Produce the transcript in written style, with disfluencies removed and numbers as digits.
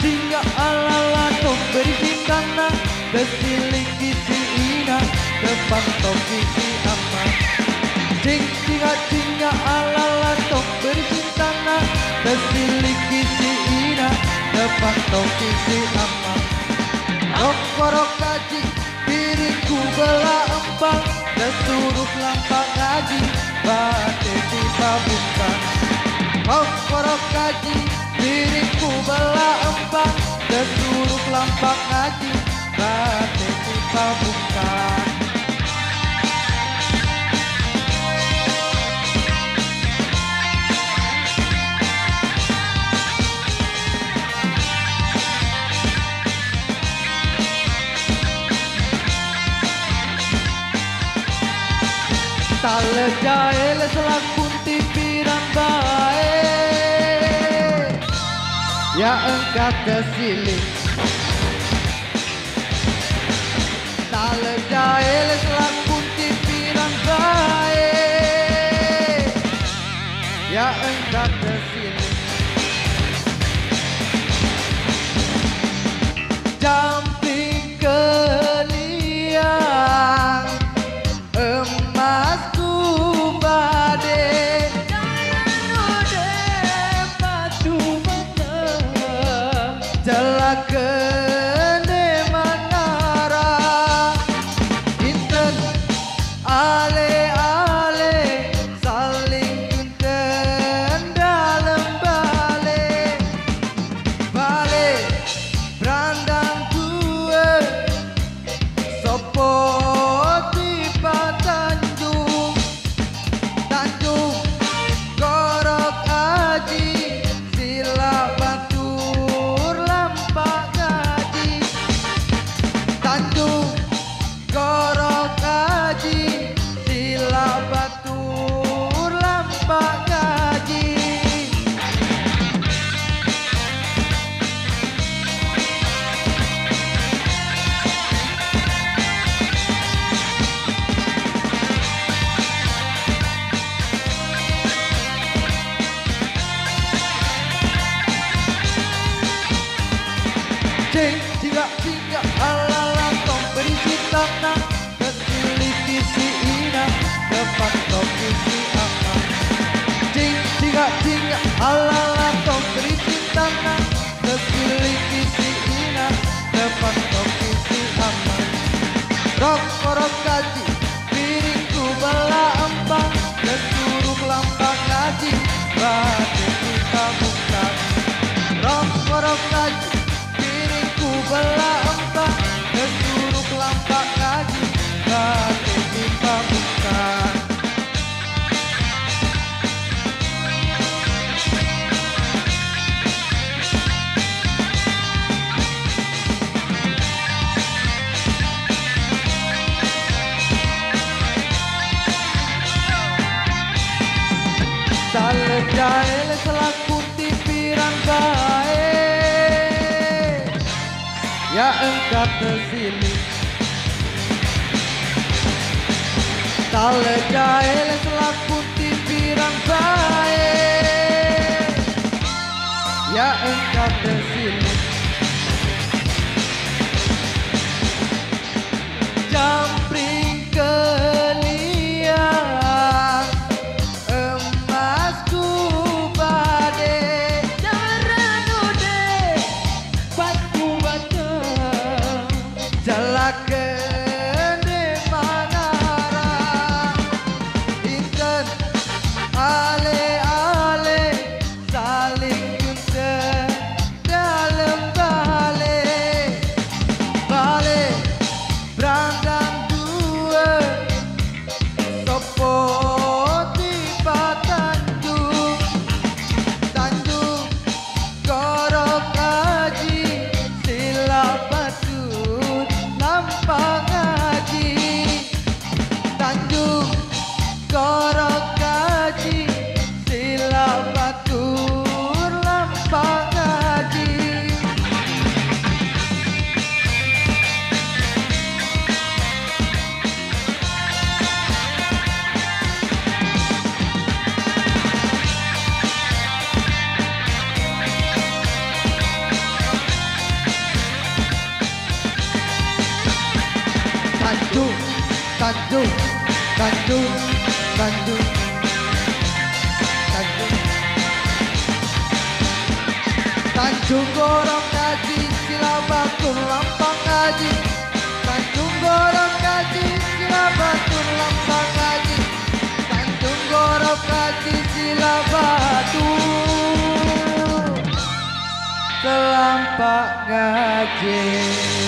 Jingga ala tok berisi tanah kesiliki si ina depan toki si ama. Jingga ala tok berisi tanah kesiliki si ina depan toki si ama. Rok kaji diriku bela empang kesuruh lampak ngaji bate di babungkan. Rok kaji diriku bela empang kesuruh lampak ngaji bate di babungkan. Tale jael selakun tipiran bae ya engkau kesiling. Tale jael selakun tipiran bae ya engkau kesiling. Jamping keliang emasku bade node padu mata jalakene manara inten ale saling kunten dalam bale berandang gue sopo Jingga ala tong berisi tanah kesiliki si ina depan toki si ama. Jingga ala tong berisi tanah kesiliki si ina depan toki si ama. Rok kaji piringku bela empang kesuruh lampak ngaji bate kita bukan. Rok kaji bela empang kesuruh lampak ngaji bate kita bukan. Tale jael selaku tipiran bae ya engkau tersilih. Tale jael selaku tipiran bae ya engkau tersilih. Jampring keliang emasku bade node batu bata jalakene manara inten ale saling kunten dalam bale berandang dua sopo tiba tanjung korok kaji sila batut Tanjung, Tanjung, Tanjung, Tanjung, Tanjung, Tanjung Gorong Kaji, Cilabatur Lampang Kaji, Tanjung Gorong Kaji, Cilabatur Lampang Kaji, Tanjung Gorong Kaji, Cilabatur Kelampak Ngaji.